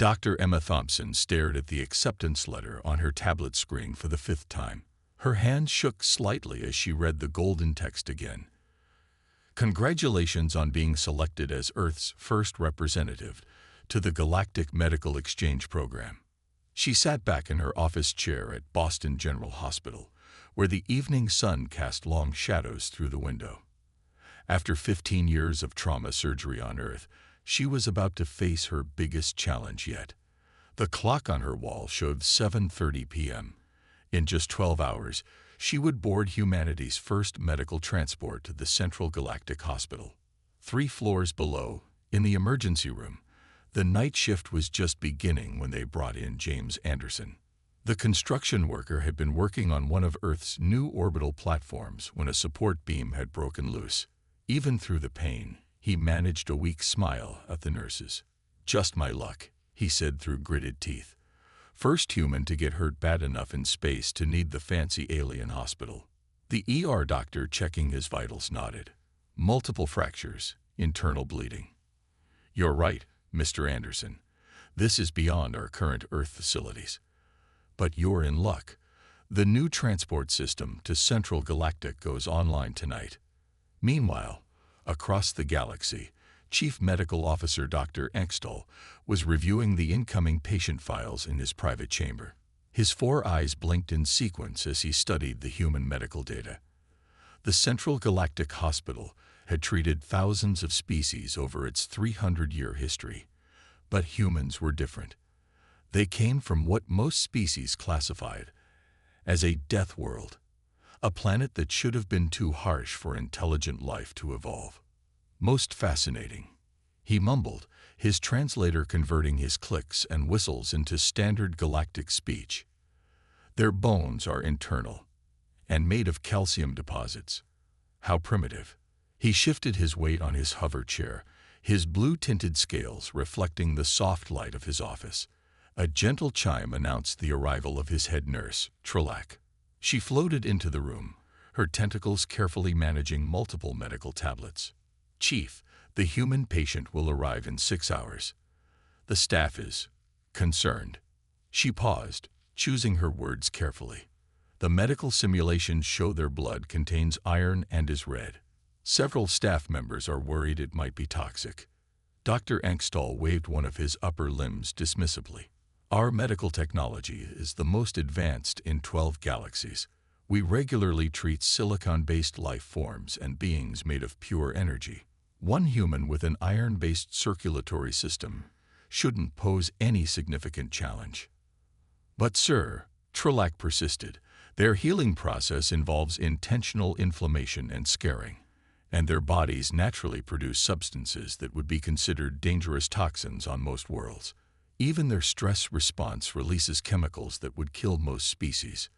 Dr. Emma Thompson stared at the acceptance letter on her tablet screen for the 5th time. Her hand shook slightly as she read the golden text again. Congratulations on being selected as Earth's first representative to the Galactic Medical Exchange Program. She sat back in her office chair at Boston General Hospital, where the evening sun cast long shadows through the window. After 15 years of trauma surgery on Earth, she was about to face her biggest challenge yet. The clock on her wall showed 7:30 p.m. In just 12 hours, she would board humanity's first medical transport to the Central Galactic Hospital. 3 floors below, in the emergency room, the night shift was just beginning when they brought in James Anderson. The construction worker had been working on one of Earth's new orbital platforms when a support beam had broken loose. Even through the pain, he managed a weak smile at the nurses. "Just my luck," he said through gritted teeth. First human to get hurt bad enough in space to need the fancy alien hospital. The ER doctor checking his vitals nodded. "Multiple fractures, internal bleeding." "You're right, Mr. Anderson. This is beyond our current Earth facilities. But you're in luck. The new transport system to Central Galactic goes online tonight." Meanwhile, across the galaxy, Chief Medical Officer Dr. Engstall was reviewing the incoming patient files in his private chamber. His 4 eyes blinked in sequence as he studied the human medical data. The Central Galactic Hospital had treated thousands of species over its 300-year history. But humans were different. They came from what most species classified as a death world, a planet that should have been too harsh for intelligent life to evolve. "Most fascinating," he mumbled, his translator converting his clicks and whistles into standard galactic speech. "Their bones are internal and made of calcium deposits. How primitive." He shifted his weight on his hover chair, his blue-tinted scales reflecting the soft light of his office. A gentle chime announced the arrival of his head nurse, Trilak. She floated into the room, her tentacles carefully managing multiple medical tablets. "Chief, the human patient will arrive in 6 hours. The staff is concerned." She paused, choosing her words carefully. "The medical simulations show their blood contains iron and is red. Several staff members are worried it might be toxic." Dr. Engstall waved one of his upper limbs dismissively. "Our medical technology is the most advanced in 12 galaxies. We regularly treat silicon-based life forms and beings made of pure energy. One human with an iron-based circulatory system shouldn't pose any significant challenge." "But sir," Trilak persisted, "their healing process involves intentional inflammation and scarring, and their bodies naturally produce substances that would be considered dangerous toxins on most worlds. Even their stress response releases chemicals that would kill most species.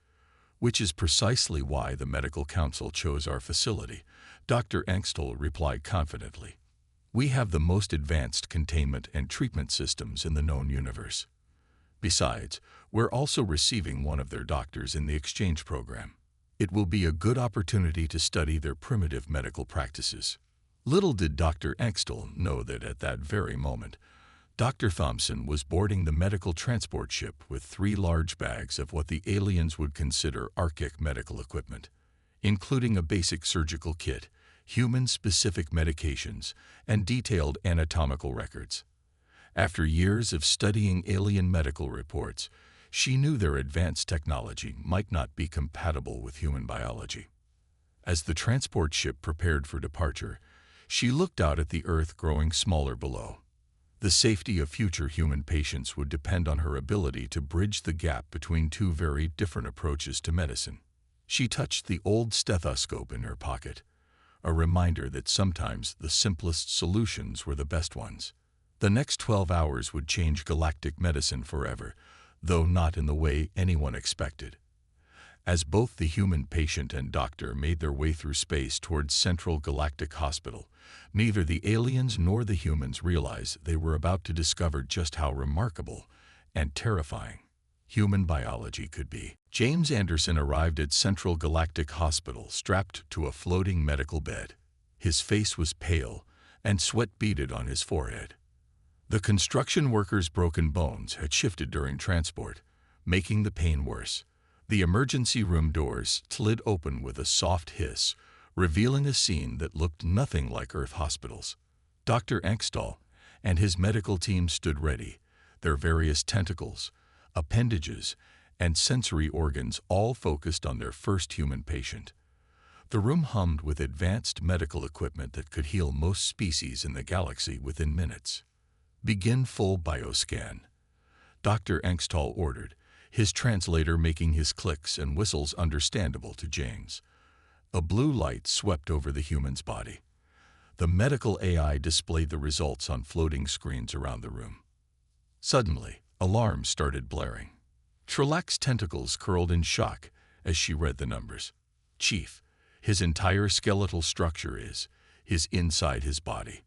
Which is precisely why the Medical Council chose our facility," Dr. Engstall replied confidently. "We have the most advanced containment and treatment systems in the known universe. Besides, we're also receiving one of their doctors in the exchange program. It will be a good opportunity to study their primitive medical practices." Little did Dr. Engstall know that at that very moment, Dr. Thompson was boarding the medical transport ship with 3 large bags of what the aliens would consider archaic medical equipment, including a basic surgical kit, human-specific medications, and detailed anatomical records. After years of studying alien medical reports, she knew their advanced technology might not be compatible with human biology. As the transport ship prepared for departure, she looked out at the Earth growing smaller below. The safety of future human patients would depend on her ability to bridge the gap between 2 very different approaches to medicine. She touched the old stethoscope in her pocket, a reminder that sometimes the simplest solutions were the best ones. The next 12 hours would change galactic medicine forever, though not in the way anyone expected. As both the human patient and doctor made their way through space towards Central Galactic Hospital, neither the aliens nor the humans realized they were about to discover just how remarkable and terrifying human biology could be. James Anderson arrived at Central Galactic Hospital strapped to a floating medical bed. His face was pale, and sweat beaded on his forehead. The construction worker's broken bones had shifted during transport, making the pain worse. The emergency room doors slid open with a soft hiss, revealing a scene that looked nothing like Earth hospitals. Dr. Engstall and his medical team stood ready, their various tentacles, appendages, and sensory organs all focused on their first human patient. The room hummed with advanced medical equipment that could heal most species in the galaxy within minutes. "Begin full bioscan," Dr. Engstall ordered, his translator making his clicks and whistles understandable to James. A blue light swept over the human's body. The medical AI displayed the results on floating screens around the room. Suddenly, alarms started blaring. Trelak's tentacles curled in shock as she read the numbers. "Chief, his entire skeletal structure is inside his body,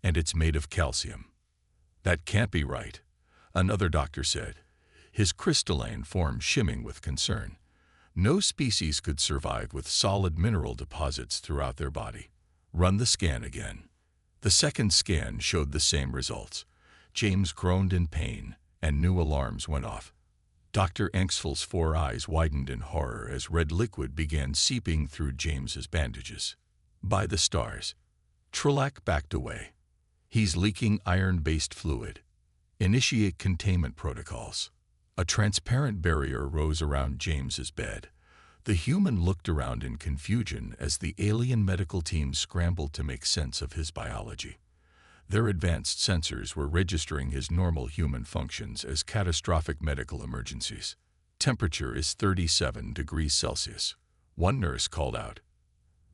and it's made of calcium." "That can't be right," another doctor said, his crystalline form shimming with concern. No species could survive with solid mineral deposits throughout their body. "Run the scan again." The second scan showed the same results. James groaned in pain, and new alarms went off. Dr. Engstall's 4 eyes widened in horror as red liquid began seeping through James's bandages. "By the stars." Trelak backed away. "He's leaking iron-based fluid. Initiate containment protocols." A transparent barrier rose around James's bed. The human looked around in confusion as the alien medical team scrambled to make sense of his biology. Their advanced sensors were registering his normal human functions as catastrophic medical emergencies. "Temperature is 37 degrees Celsius. One nurse called out.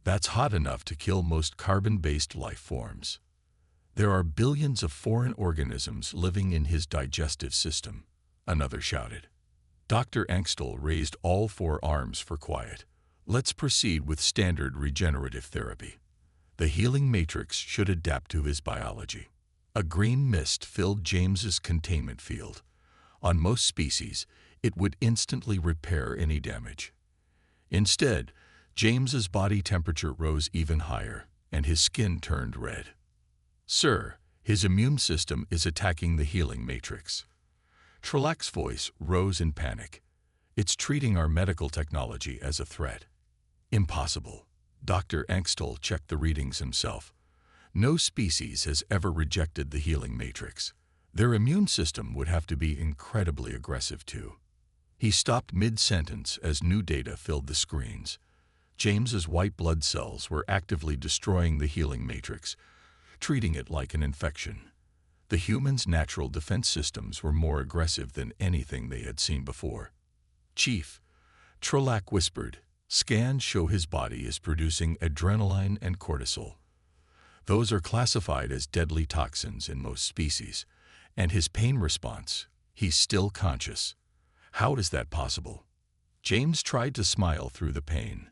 "That's hot enough to kill most carbon-based life forms." "There are billions of foreign organisms living in his digestive system," another shouted. Dr. Engstall raised all 4 arms for quiet. "Let's proceed with standard regenerative therapy. The healing matrix should adapt to his biology." A green mist filled James's containment field. On most species, it would instantly repair any damage. Instead, James's body temperature rose even higher, and his skin turned red. "Sir, his immune system is attacking the healing matrix." Trelak's voice rose in panic. "It's treating our medical technology as a threat." "Impossible." Dr. Engstall checked the readings himself. "No species has ever rejected the healing matrix. Their immune system would have to be incredibly aggressive too." He stopped mid-sentence as new data filled the screens. James's white blood cells were actively destroying the healing matrix, treating it like an infection. The human's natural defense systems were more aggressive than anything they had seen before. "Chief," Trelak whispered, "scans show his body is producing adrenaline and cortisol. Those are classified as deadly toxins in most species, and his pain response, he's still conscious. How is that possible?" James tried to smile through the pain.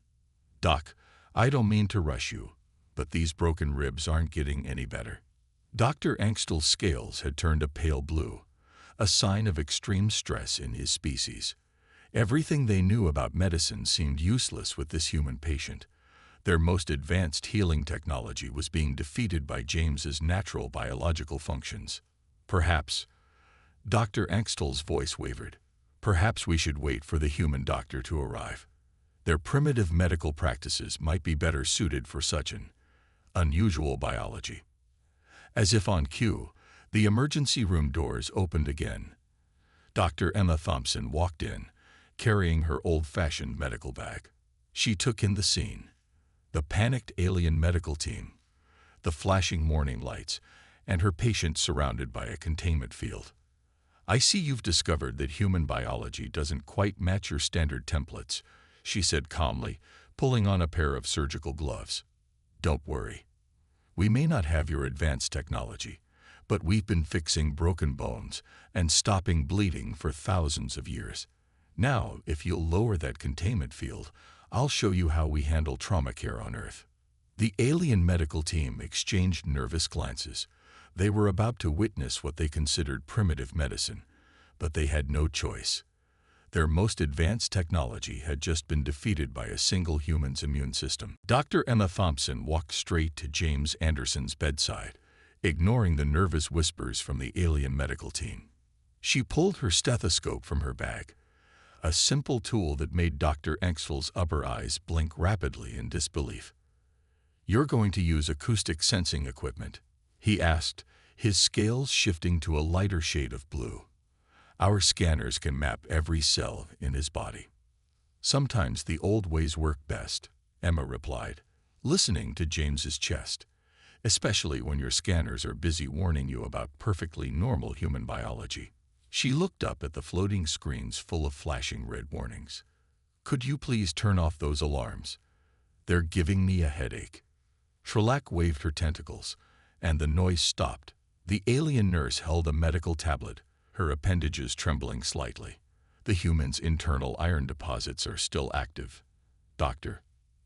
"Doc, I don't mean to rush you, but these broken ribs aren't getting any better." Dr. Engstall's scales had turned a pale blue, a sign of extreme stress in his species. Everything they knew about medicine seemed useless with this human patient. Their most advanced healing technology was being defeated by James's natural biological functions. "Perhaps," Dr. Engstall's voice wavered, "perhaps we should wait for the human doctor to arrive. Their primitive medical practices might be better suited for such an unusual biology." As if on cue, the emergency room doors opened again. Dr. Emma Thompson walked in, carrying her old-fashioned medical bag. She took in the scene. The panicked alien medical team, the flashing morning lights, and her patient surrounded by a containment field. "I see you've discovered that human biology doesn't quite match your standard templates," she said calmly, pulling on a pair of surgical gloves. "Don't worry. We may not have your advanced technology, but we've been fixing broken bones and stopping bleeding for thousands of years. Now, if you'll lower that containment field, I'll show you how we handle trauma care on Earth." The alien medical team exchanged nervous glances. They were about to witness what they considered primitive medicine, but they had no choice. Their most advanced technology had just been defeated by a single human's immune system. Dr. Emma Thompson walked straight to James Anderson's bedside, ignoring the nervous whispers from the alien medical team. She pulled her stethoscope from her bag, a simple tool that made Dr. Engstle's upper eyes blink rapidly in disbelief. "You're going to use acoustic sensing equipment?" he asked, his scales shifting to a lighter shade of blue. "Our scanners can map every cell in his body." "Sometimes the old ways work best," Emma replied, listening to James's chest, "especially when your scanners are busy warning you about perfectly normal human biology." She looked up at the floating screens full of flashing red warnings. "Could you please turn off those alarms? They're giving me a headache." Trelak waved her tentacles, and the noise stopped. The alien nurse held a medical tablet, her appendages trembling slightly. "The human's internal iron deposits are still active. Doctor,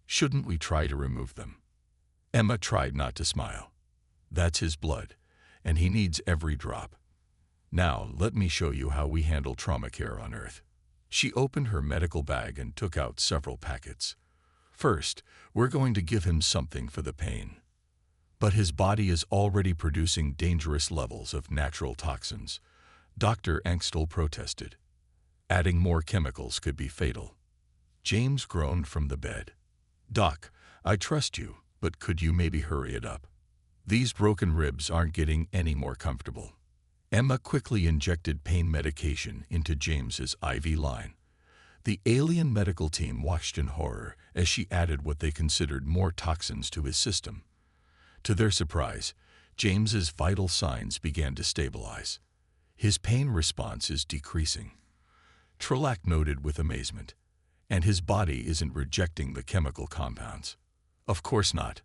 shouldn't we try to remove them?" Emma tried not to smile. "That's his blood, and he needs every drop. Now, let me show you how we handle trauma care on Earth." She opened her medical bag and took out several packets. "First, we're going to give him something for the pain. But his body is already producing dangerous levels of natural toxins," Dr. Engstel protested. "Adding more chemicals could be fatal." James groaned from the bed. "Doc, I trust you, but could you maybe hurry it up? These broken ribs aren't getting any more comfortable." Emma quickly injected pain medication into James's IV line. The alien medical team watched in horror as she added what they considered more toxins to his system. To their surprise, James's vital signs began to stabilize. "His pain response is decreasing," Trelak noted with amazement. "And his body isn't rejecting the chemical compounds." "Of course not,"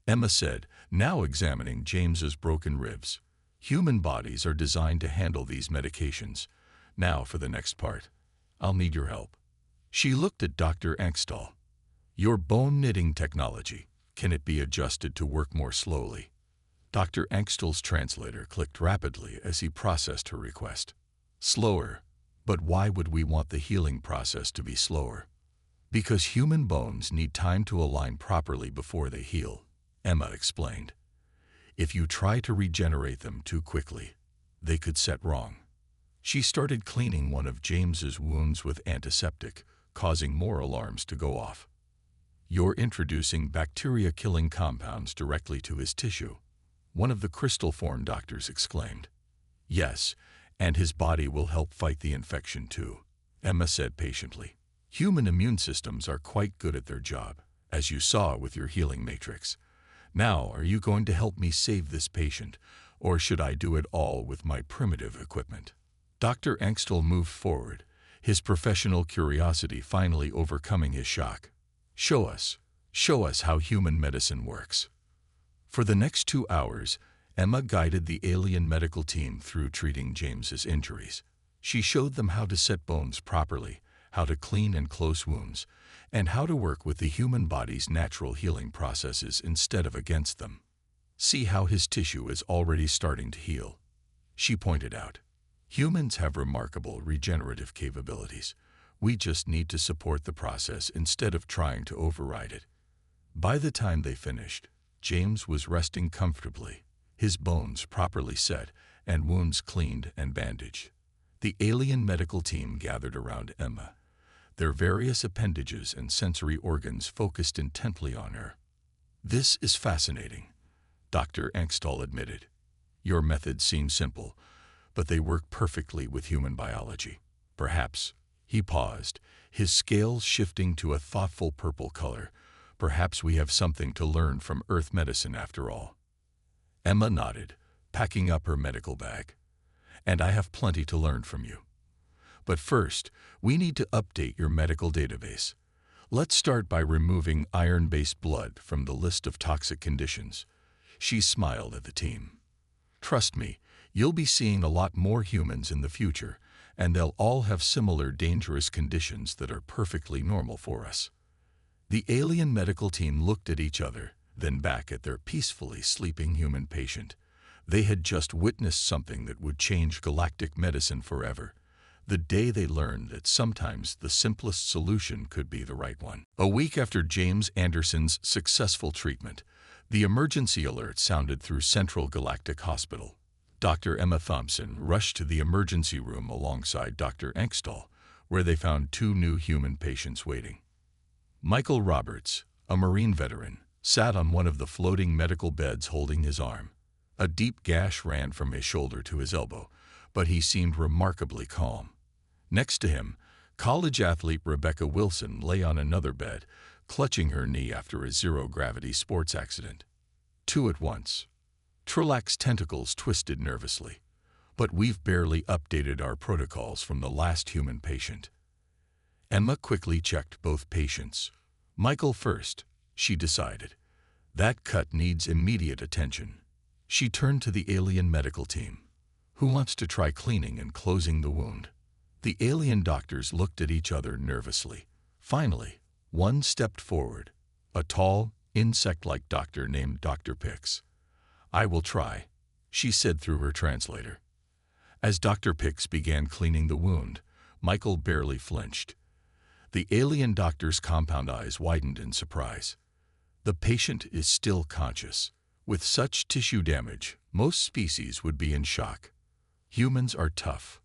Emma said, now examining James's broken ribs. "Human bodies are designed to handle these medications. Now for the next part. I'll need your help." She looked at Dr. Engstel. "Your bone knitting technology, can it be adjusted to work more slowly?" Dr. Engstel's translator clicked rapidly as he processed her request. "Slower? But why would we want the healing process to be slower?" "Because human bones need time to align properly before they heal," Emma explained. "If you try to regenerate them too quickly, they could set wrong." She started cleaning one of James's wounds with antiseptic, causing more alarms to go off. "You're introducing bacteria-killing compounds directly to his tissue," one of the crystal-form doctors exclaimed. "Yes, and his body will help fight the infection too," Emma said patiently. "Human immune systems are quite good at their job, as you saw with your healing matrix. Now, are you going to help me save this patient, or should I do it all with my primitive equipment?" Dr. Engstel moved forward, his professional curiosity finally overcoming his shock. Show us how human medicine works." For the next 2 hours, Emma guided the alien medical team through treating James's injuries. She showed them how to set bones properly, how to clean and close wounds, and how to work with the human body's natural healing processes instead of against them. "See how his tissue is already starting to heal," she pointed out. "Humans have remarkable regenerative capabilities. We just need to support the process instead of trying to override it." By the time they finished, James was resting comfortably, his bones properly set and wounds cleaned and bandaged. The alien medical team gathered around Emma, their various appendages and sensory organs focused intently on her. "This is fascinating," Dr. Engstel admitted. "Your methods seem simple, but they work perfectly with human biology. Perhaps," he paused, his scales shifting to a thoughtful purple color, "perhaps we have something to learn from Earth medicine after all." Emma nodded, packing up her medical bag. "And I have plenty to learn from you. But first, we need to update your medical database. Let's start by removing iron-based blood from the list of toxic conditions." She smiled at the team. "Trust me, you'll be seeing a lot more humans in the future, and they'll all have similar dangerous conditions that are perfectly normal for us." The alien medical team looked at each other, then back at their peacefully sleeping human patient. They had just witnessed something that would change galactic medicine forever. The day they learned that sometimes the simplest solution could be the right one. A week after James Anderson's successful treatment, The emergency alert sounded through Central Galactic Hospital. Dr. Emma Thompson rushed to the emergency room alongside Dr. Engstall, where they found two new human patients waiting. Michael Roberts, a Marine veteran, sat on one of the floating medical beds holding his arm. A deep gash ran from his shoulder to his elbow, but he seemed remarkably calm. Next to him, college athlete Rebecca Wilson lay on another bed, clutching her knee after a zero-gravity sports accident. Two at once. Trelak's tentacles twisted nervously. But we've barely updated our protocols from the last human patient. Emma quickly checked both patients. Michael first, she decided. That cut needs immediate attention. She turned to the alien medical team. Who wants to try cleaning and closing the wound? The alien doctors looked at each other nervously. Finally, one stepped forward, a tall, insect-like doctor named Dr. Pix. "I will try," she said through her translator. As Dr. Pix began cleaning the wound, Michael barely flinched. The alien doctor's compound eyes widened in surprise. The patient is still conscious. With such tissue damage, most species would be in shock. Humans are tough,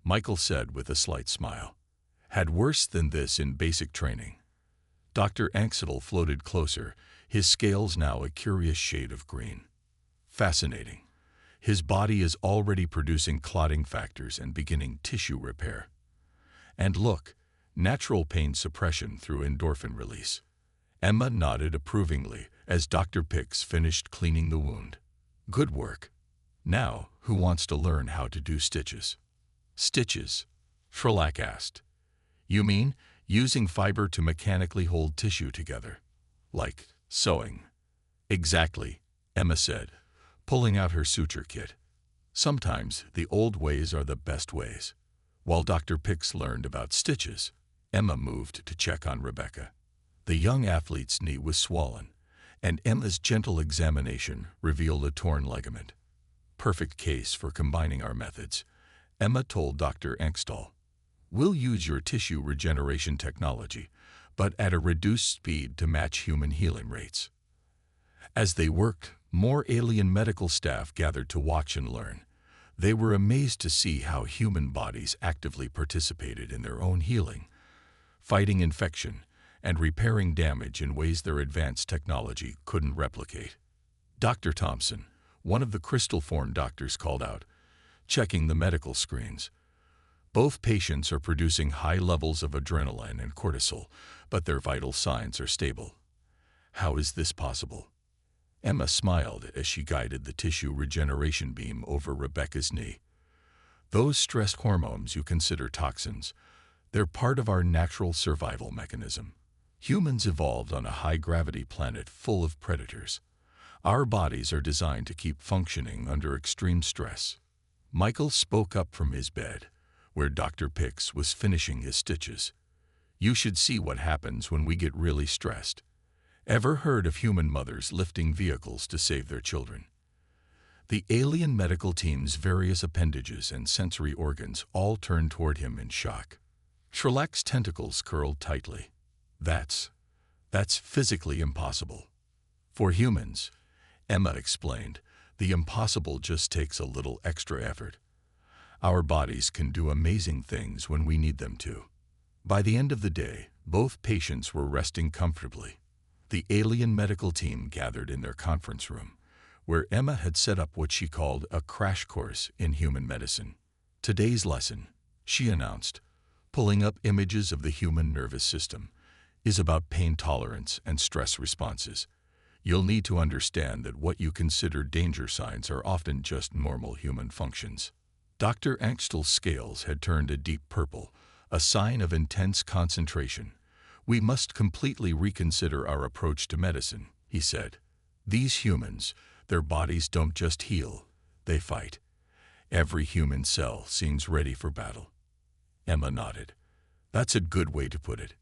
Michael said with a slight smile. Had worse than this in basic training. Dr. Axel floated closer, his scales now a curious shade of green. Fascinating. His body is already producing clotting factors and beginning tissue repair. And look, natural pain suppression through endorphin release. Emma nodded approvingly as Dr. Pix finished cleaning the wound. Good work. Now, who wants to learn how to do stitches? Stitches? Trelak asked. You mean using fiber to mechanically hold tissue together? Like sewing? Exactly, Emma said, pulling out her suture kit. Sometimes the old ways are the best ways. While Dr. Pix learned about stitches, Emma moved to check on Rebecca. The young athlete's knee was swollen, and Emma's gentle examination revealed a torn ligament. Perfect case for combining our methods, Emma told Dr. Engstall. We'll use your tissue regeneration technology, but at a reduced speed to match human healing rates. As they worked, more alien medical staff gathered to watch and learn. They were amazed to see how human bodies actively participated in their own healing, fighting infection, and repairing damage in ways their advanced technology couldn't replicate. Dr. Thompson, one of the crystal-form doctors, called out, checking the medical screens. Both patients are producing high levels of adrenaline and cortisol, but their vital signs are stable. How is this possible? Emma smiled as she guided the tissue regeneration beam over Rebecca's knee. Those stress hormones you consider toxins, they're part of our natural survival mechanism. Humans evolved on a high-gravity planet full of predators. Our bodies are designed to keep functioning under extreme stress. Michael spoke up from his bed, where Dr. Pix was finishing his stitches. You should see what happens when we get really stressed. Ever heard of human mothers lifting vehicles to save their children? The alien medical team's various appendages and sensory organs all turned toward him in shock. Trelak's tentacles curled tightly. That's physically impossible. For humans, Emma explained, the impossible just takes a little extra effort. Our bodies can do amazing things when we need them to. By the end of the day, both patients were resting comfortably. The alien medical team gathered in their conference room, where Emma had set up what she called a crash course in human medicine. Today's lesson, she announced, pulling up images of the human nervous system, is about pain tolerance and stress responses. You'll need to understand that what you consider danger signs are often just normal human functions. Dr. Axtel's scales had turned a deep purple, a sign of intense concentration. We must completely reconsider our approach to medicine, he said. These humans, their bodies don't just heal, they fight. Every human cell seems ready for battle. Emma nodded. That's a good way to put it.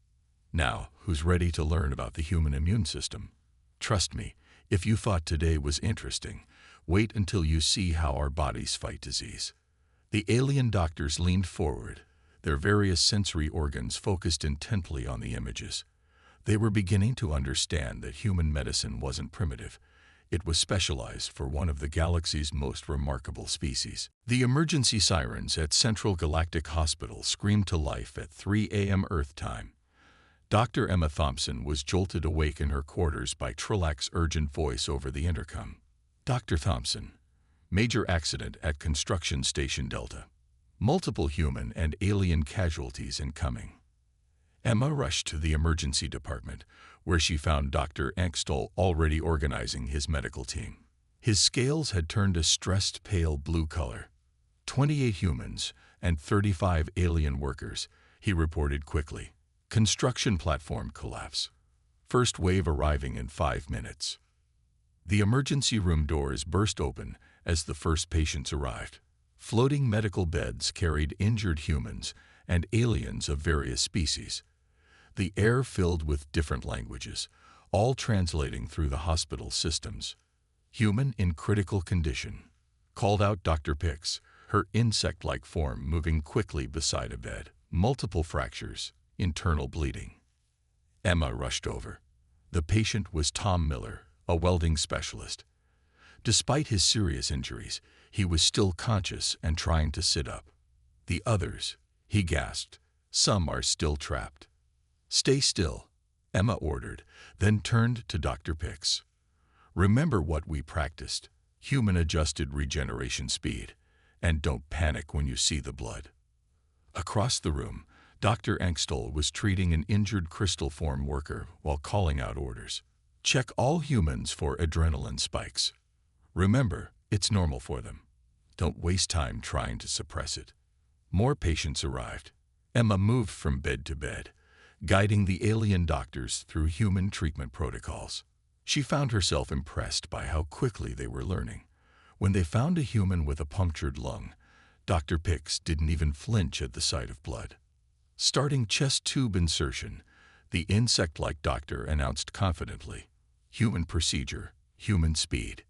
Now, who's ready to learn about the human immune system? Trust me, if you thought today was interesting, wait until you see how our bodies fight disease. The alien doctors leaned forward, their various sensory organs focused intently on the images. They were beginning to understand that human medicine wasn't primitive. It was specialized for one of the galaxy's most remarkable species. The emergency sirens at Central Galactic Hospital screamed to life at 3 a.m. Earth time. Dr. Emma Thompson was jolted awake in her quarters by Trilac's urgent voice over the intercom. Dr. Thompson, major accident at Construction Station Delta. Multiple human and alien casualties incoming. Emma rushed to the emergency department, where she found Dr. Angstol already organizing his medical team. His scales had turned a stressed pale blue color. 28 humans and 35 alien workers, he reported quickly. Construction platform collapse. First wave arriving in 5 minutes. The emergency room doors burst open as the first patients arrived. Floating medical beds carried injured humans and aliens of various species. The air filled with different languages, all translating through the hospital systems. Human in critical condition, called out Dr. Pix, her insect-like form moving quickly beside a bed. Multiple fractures, internal bleeding. Emma rushed over. The patient was Tom Miller, a welding specialist. Despite his serious injuries, he was still conscious and trying to sit up. The others, he gasped, some are still trapped. Stay still, Emma ordered, then turned to Dr. Pix. Remember what we practiced, human-adjusted regeneration speed, and don't panic when you see the blood. Across the room, Dr. Angstol was treating an injured crystal form worker while calling out orders. Check all humans for adrenaline spikes. Remember, it's normal for them. Don't waste time trying to suppress it. More patients arrived. Emma moved from bed to bed, guiding the alien doctors through human treatment protocols. She found herself impressed by how quickly they were learning. When they found a human with a punctured lung, Dr. Pix didn't even flinch at the sight of blood. Starting chest tube insertion, the insect-like doctor announced confidently, human procedure, human speed.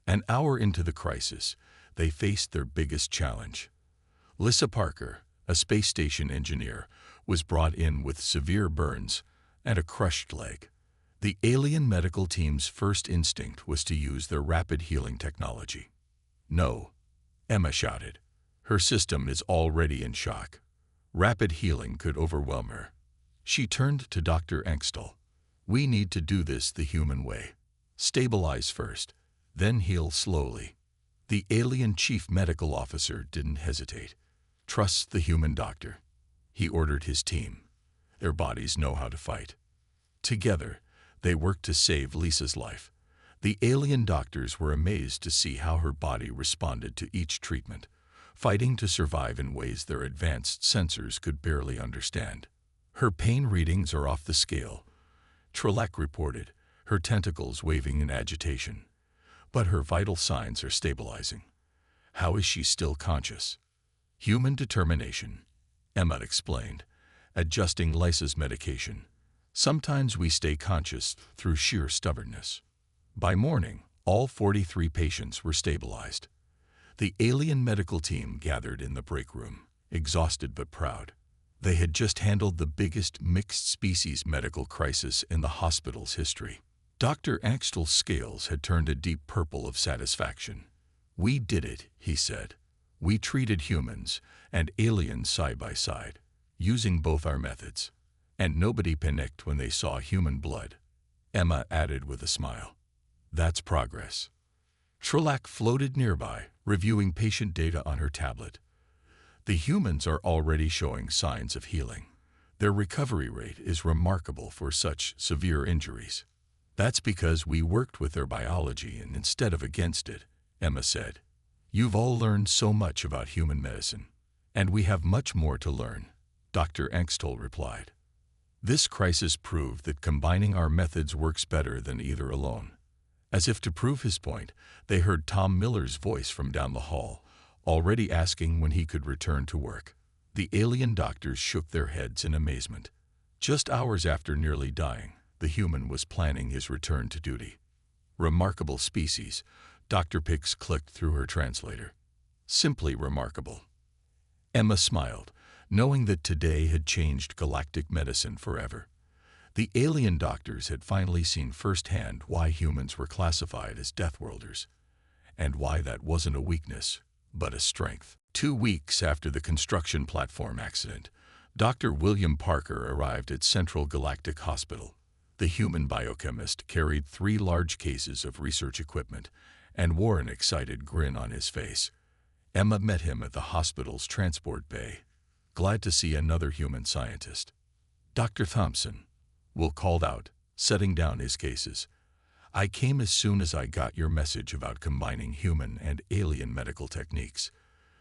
An hour into the crisis, they faced their biggest challenge. Lissa Parker, a space station engineer, was brought in with severe burns and a crushed leg. The alien medical team's first instinct was to use their rapid healing technology. No, Emma shouted. Her system is already in shock. Rapid healing could overwhelm her. She turned to Dr. Angstol. We need to do this the human way. Stabilize first, then heal slowly. The alien chief medical officer didn't hesitate. Trust the human doctor. He ordered his team. Their bodies know how to fight. Together, they worked to save Lisa's life. The alien doctors were amazed to see how her body responded to each treatment, fighting to survive in ways their advanced sensors could barely understand. Her pain readings are off the scale, Trilac reported, her tentacles waving in agitation. But her vital signs are stabilizing. How is she still conscious? Human determination, Emma explained, adjusting Lisa's medication. Sometimes we stay conscious through sheer stubbornness. By morning, all 43 patients were stabilized. The alien medical team gathered in the break room, exhausted but proud. They had just handled the biggest mixed-species medical crisis in the hospital's history. Dr. Angstol's scales had turned a deep purple of satisfaction. We did it, he said. We treated humans and aliens side by side, using both our methods. And nobody panicked when they saw human blood. Emma added with a smile. That's progress. Trilac floated nearby, reviewing patient data on her tablet. The humans are already showing signs of healing. Their recovery rate is remarkable for such severe injuries. That's because we worked with their biology and instead of against it, Emma said. You've all learned so much about human medicine. And we have much more to learn, Dr. Angstol replied. This crisis proved that combining our methods works better than either alone. As if to prove his point, they heard Tom Miller's voice from down the hall, already asking when he could return to work. The alien doctors shook their heads in amazement. Just hours after nearly dying, the human was planning his return to duty. Remarkable species, Dr. Pix clicked through her translator. Simply remarkable. Emma smiled, knowing that today had changed galactic medicine forever. The alien doctors had finally seen firsthand why humans were classified as Deathworlders, and why that wasn't a weakness, but a strength. 2 weeks after the construction platform accident, Dr. William Parker arrived at Central Galactic Hospital. The human biochemist carried 3 large cases of research equipment and wore an excited grin on his face. Emma met him at the hospital's transport bay. "Glad to see another human scientist." "Dr. Thompson," Will called out, setting down his cases. "I came as soon as I got your message about combining human and alien medical techniques.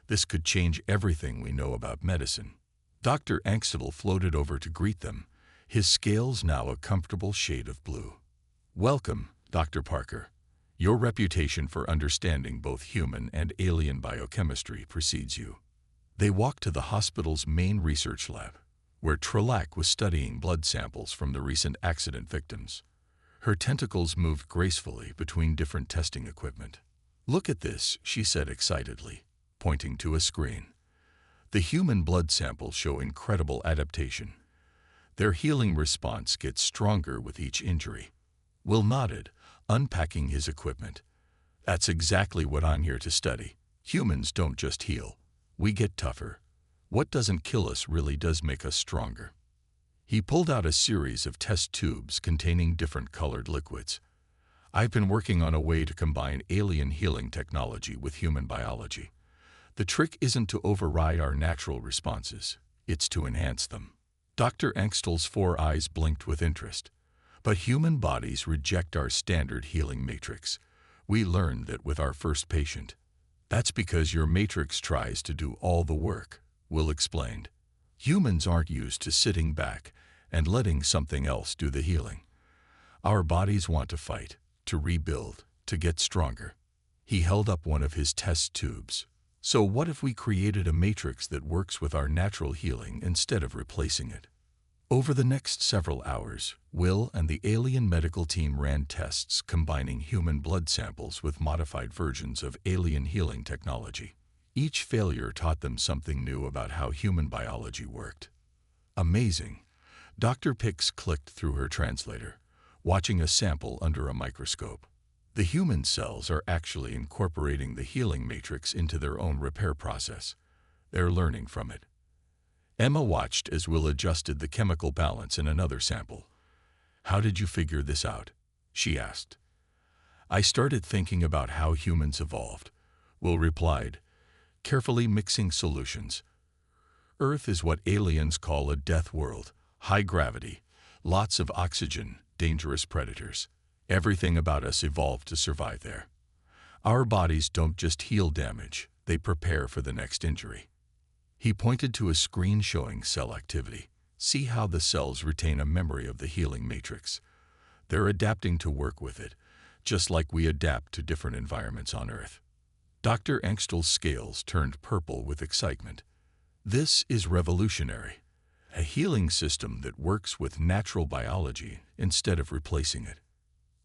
This could change everything we know about medicine." Dr. Angstl floated over to greet them, his scales now a comfortable shade of blue. "Welcome, Dr. Parker. Your reputation for understanding both human and alien biochemistry precedes you." They walked to the hospital's main research lab, where Trelac was studying blood samples from the recent accident victims. Her tentacles moved gracefully between different testing equipment. "Look at this," she said excitedly, pointing to a screen. "The human blood samples show incredible adaptation. Their healing response gets stronger with each injury." Will nodded, unpacking his equipment. "That's exactly what I'm here to study. Humans don't just heal. We get tougher. What doesn't kill us really does make us stronger." He pulled out a series of test tubes containing different colored liquids. "I've been working on a way to combine alien healing technology with human biology. The trick isn't to override our natural responses, it's to enhance them." Dr. Angstl's 4 eyes blinked with interest. "But human bodies reject our standard healing matrix. We learned that with our first patient." "That's because your matrix tries to do all the work," Will explained. "Humans aren't used to sitting back and letting something else do the healing. Our bodies want to fight, to rebuild, to get stronger." He held up one of his test tubes. "So what if we created a matrix that works with our natural healing instead of replacing it?" Over the next several hours, Will and the alien medical team ran tests combining human blood samples with modified versions of alien healing technology. Each failure taught them something new about how human biology worked. "Amazing." Dr. Pix clicked through her translator, watching a sample under a microscope. "The human cells are actually incorporating the healing matrix into their own repair process. They're learning from it." Emma watched as Will adjusted the chemical balance in another sample. "How did you figure this out?" she asked. "I started thinking about how humans evolved," Will replied, carefully mixing solutions. "Earth is what aliens call a death world, high gravity, lots of oxygen, dangerous predators. Everything about us evolved to survive there. Our bodies don't just heal damage, they prepare for the next injury." He pointed to a screen showing cell activity. "See how the cells retain a memory of the healing matrix. They're adapting to work with it, just like we adapt to different environments on Earth." Dr. Angstl's scales turned purple with excitement. "This is revolutionary. A healing system that works with natural biology instead of replacing it."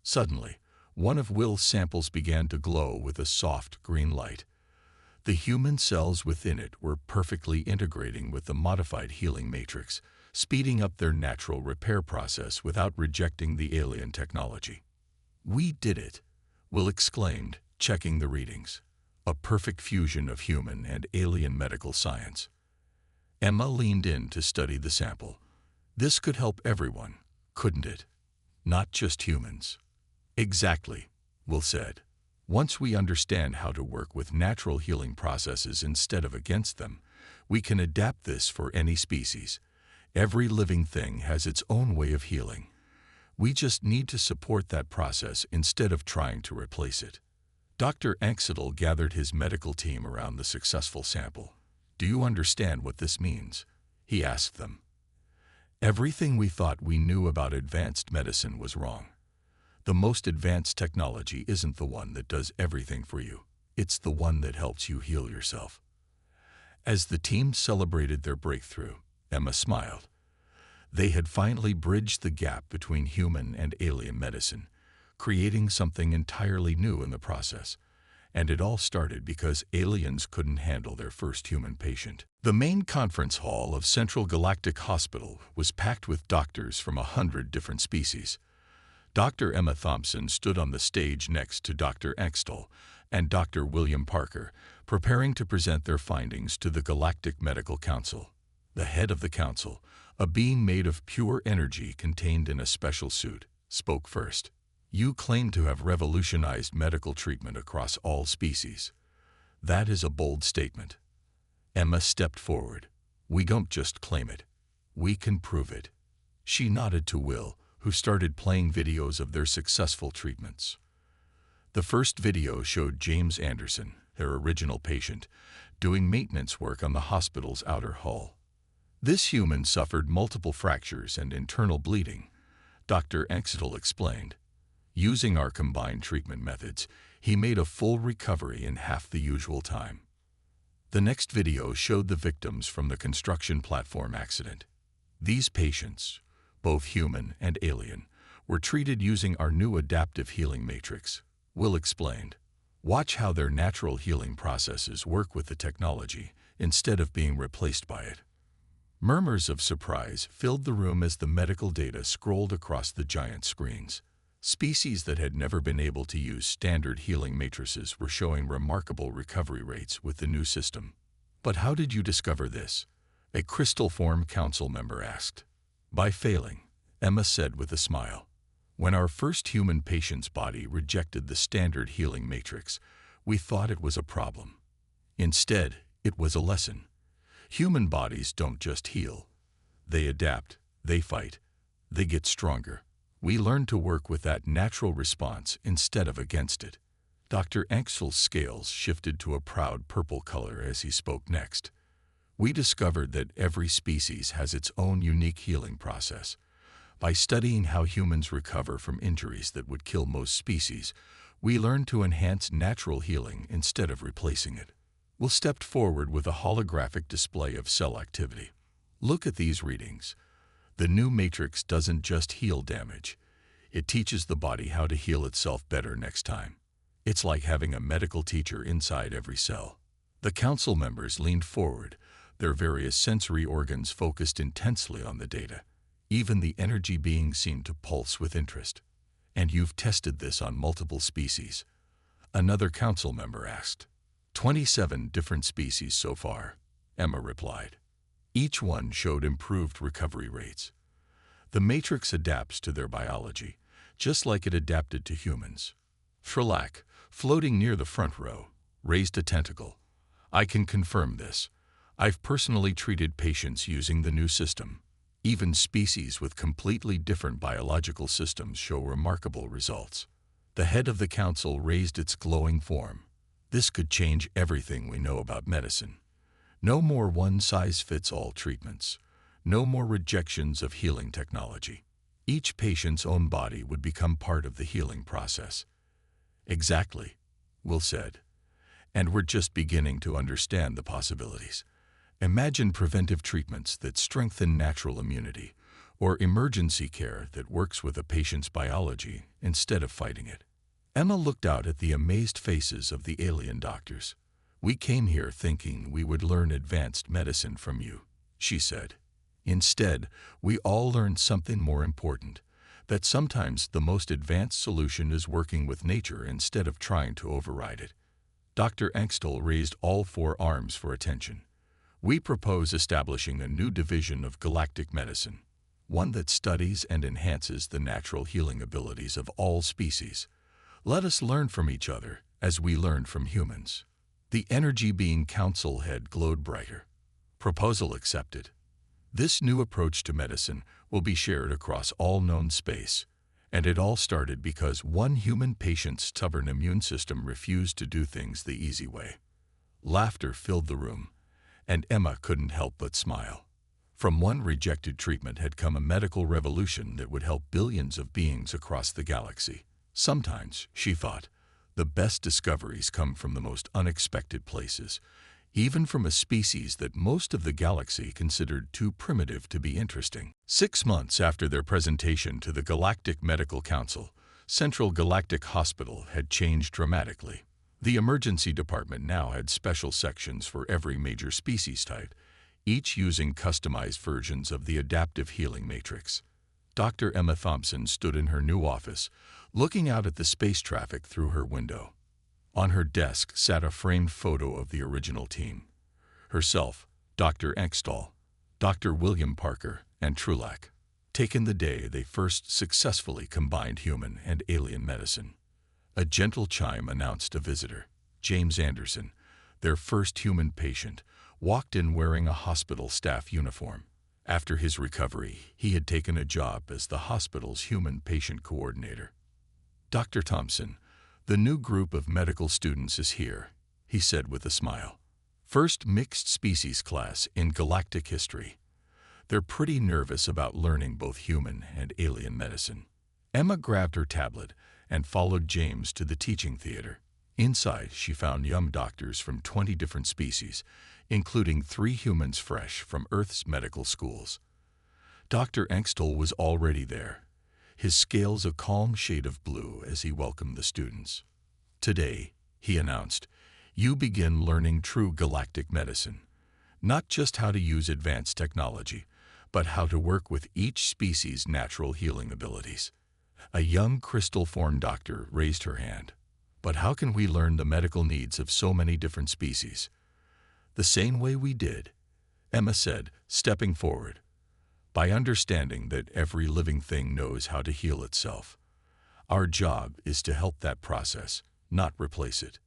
Suddenly, one of Will's samples began to glow with a soft green light. The human cells within it were perfectly integrating with the modified healing matrix, speeding up their natural repair process without rejecting the alien technology. "We did it," Will exclaimed, checking the readings. "A perfect fusion of human and alien medical science." Emma leaned in to study the sample. "This could help everyone, couldn't it? Not just humans." "Exactly," Will said. "Once we understand how to work with natural healing processes instead of against them, we can adapt this for any species. Every living thing has its own way of healing. We just need to support that process instead of trying to replace it." Dr. Angstl gathered his medical team around the successful sample. "Do you understand what this means?" he asked them. "Everything we thought we knew about advanced medicine was wrong. The most advanced technology isn't the one that does everything for you. It's the one that helps you heal yourself." As the team celebrated their breakthrough, Emma smiled. They had finally bridged the gap between human and alien medicine, creating something entirely new in the process. And it all started because aliens couldn't handle their first human patient. The main conference hall of Central Galactic Hospital was packed with doctors from 100 different species. Dr. Emma Thompson stood on the stage next to Dr. Extol and Dr. William Parker, preparing to present their findings to the Galactic Medical Council. The head of the council, a being made of pure energy contained in a special suit, spoke first. "You claim to have revolutionized medical treatment across all species. That is a bold statement." Emma stepped forward. "We don't just claim it. We can prove it." She nodded to Will, who started playing videos of their successful treatments. The first video showed James Anderson, their original patient, doing maintenance work on the hospital's outer hull. This human suffered multiple fractures and internal bleeding, Dr. Extol explained. Using our combined treatment methods, he made a full recovery in half the usual time. The next video showed the victims from the construction platform accident. These patients, both human and alien, were treated using our new adaptive healing matrix, Will explained. Watch how their natural healing processes work with the technology instead of being replaced by it. Murmurs of surprise filled the room as the medical data scrolled across the giant screens. Species that had never been able to use standard healing matrices were showing remarkable recovery rates with the new system. "But how did you discover this?" a Crystal Form Council member asked. "By failing," Emma said with a smile. "When our first human patient's body rejected the standard healing matrix, we thought it was a problem. Instead, it was a lesson. Human bodies don't just heal. They adapt, they fight, they get stronger. We learned to work with that natural response instead of against it." Dr. Extel's scales shifted to a proud purple color as he spoke next. "We discovered that every species has its own unique healing process. By studying how humans recover from injuries that would kill most species, we learned to enhance natural healing instead of replacing it." Will stepped forward with a holographic display of cell activity. "Look at these readings. The new matrix doesn't just heal damage. It teaches the body how to heal itself better next time. It's like having a medical teacher inside every cell." The council members leaned forward, their various sensory organs focused intensely on the data. Even the energy being seemed to pulse with interest. "And you've tested this on multiple species?" another council member asked. 27 different species so far," Emma replied. "Each one showed improved recovery rates. The matrix adapts to their biology, just like it adapted to humans." Frelak, floating near the front row, raised a tentacle. "I can confirm this. I've personally treated patients using the new system. Even species with completely different biological systems show remarkable results." The head of the council raised its glowing form. "This could change everything we know about medicine. No more one-size-fits-all treatments. No more rejections of healing technology. Each patient's own body would become part of the healing process." "Exactly," Will said. "And we're just beginning to understand the possibilities. Imagine preventive treatments that strengthen natural immunity, or emergency care that works with a patient's biology instead of fighting it." Emma looked out at the amazed faces of the alien doctors. "We came here thinking we would learn advanced medicine from you," she said. "Instead, we all learned something more important, that sometimes the most advanced solution is working with nature instead of trying to override it." Dr. Extel raised all 4 arms for attention. "We propose establishing a new division of galactic medicine, one that studies and enhances the natural healing abilities of all species. Let us learn from each other as we learn from humans." The energy being council head glowed brighter. "Proposal accepted. This new approach to medicine will be shared across all known space, and it all started because one human patient's stubborn immune system refused to do things the easy way." Laughter filled the room, and Emma couldn't help but smile. From one rejected treatment had come a medical revolution that would help billions of beings across the galaxy. Sometimes, she thought, the best discoveries come from the most unexpected places, even from a species that most of the galaxy considered too primitive to be interesting. 6 months after their presentation to the Galactic Medical Council, Central Galactic Hospital had changed dramatically. The emergency department now had special sections for every major species type, each using customized versions of the adaptive healing matrix. Dr. Emma Thompson stood in her new office, looking out at the space traffic through her window. On her desk sat a framed photo of the original team. Herself, Dr. Engstall, Dr. William Parker, and Trulac, taken the day they first successfully combined human and alien medicine. A gentle chime announced a visitor. James Anderson, their first human patient, walked in wearing a hospital staff uniform. After his recovery, he had taken a job as the hospital's human patient coordinator. "Dr. Thompson, the new group of medical students is here," he said with a smile. "First mixed species class in galactic history. They're pretty nervous about learning both human and alien medicine." Emma grabbed her tablet and followed James to the teaching theater. Inside, she found young doctors from 20 different species, including 3 humans fresh from Earth's medical schools. Dr. Engstall was already there, his scales a calm shade of blue as he welcomed the students. "Today," he announced, "you begin learning true galactic medicine. Not just how to use advanced technology, but how to work with each species' natural healing abilities." A young crystal-formed doctor raised her hand. "But how can we learn the medical needs of so many different species?" "The same way we did," Emma said, stepping forward. "By understanding that every living thing knows how to heal itself. Our job is to help that process, not replace it."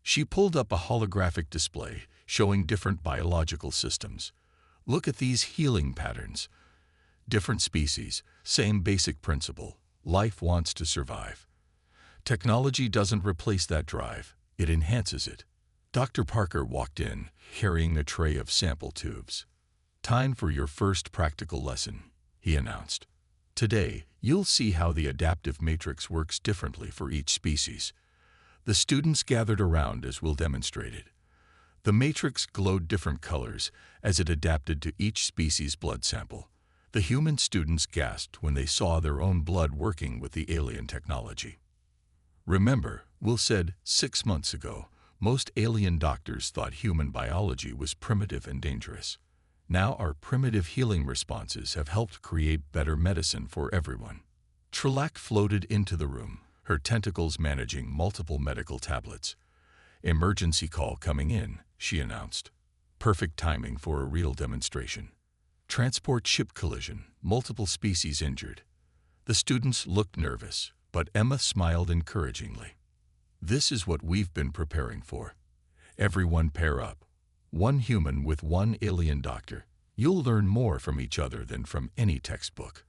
She pulled up a holographic display showing different biological systems. "Look at these healing patterns. Different species, same basic principle. Life wants to survive. Technology doesn't replace that drive, it enhances it." Dr. Parker walked in, carrying a tray of sample tubes. "Time for your first practical lesson," he announced. "Today, you'll see how the adaptive matrix works differently for each species." The students gathered around as Will demonstrated. The matrix glowed different colors as it adapted to each species' blood sample. The human students gasped when they saw their own blood working with the alien technology. "Remember," Will said, 6 months ago, most alien doctors thought human biology was primitive and dangerous. Now our primitive healing responses have helped create better medicine for everyone." Trulac floated into the room, her tentacles managing multiple medical tablets. "Emergency call coming in," she announced. "Perfect timing for a real demonstration. Transport ship collision, multiple species injured." The students looked nervous, but Emma smiled encouragingly. "This is what we've been preparing for. Everyone pair up. 1 human with 1 alien doctor. You'll learn more from each other than from any textbook."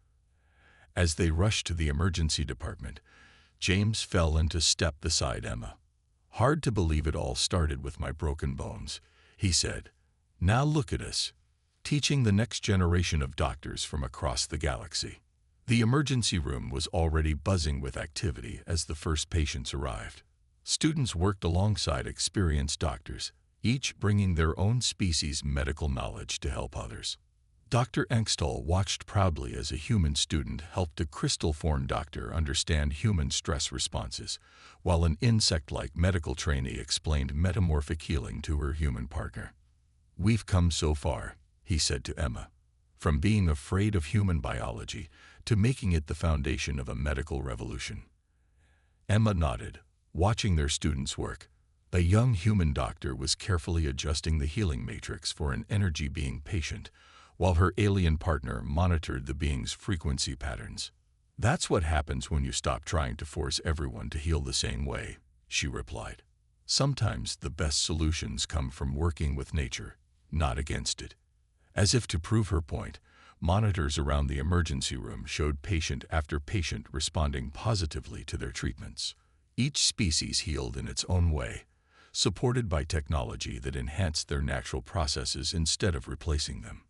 As they rushed to the emergency department, James fell into step beside Emma. "Hard to believe it all started with my broken bones," he said. "Now look at us, teaching the next generation of doctors from across the galaxy." The emergency room was already buzzing with activity as the first patients arrived. Students worked alongside experienced doctors, each bringing their own species' medical knowledge to help others. Dr. Engstall watched proudly as a human student helped a crystal-formed doctor understand human stress responses, while an insect-like medical trainee explained metamorphic healing to her human partner. "We've come so far," he said to Emma, "from being afraid of human biology to making it the foundation of a medical revolution." Emma nodded, watching their students work. A young human doctor was carefully adjusting the healing matrix for an energy-being patient, while her alien partner monitored the being's frequency patterns. "That's what happens when you stop trying to force everyone to heal the same way," she replied. "Sometimes the best solutions come from working with nature, not against it." As if to prove her point, monitors around the emergency room showed patient after patient responding positively to their treatments. Each species healed in its own way, supported by technology that enhanced their natural processes instead of replacing them.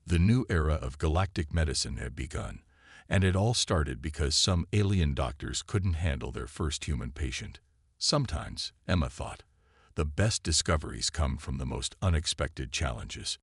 The new era of galactic medicine had begun, and it all started because some alien doctors couldn't handle their first human patient. Sometimes, Emma thought, the best discoveries come from the most unexpected challenges.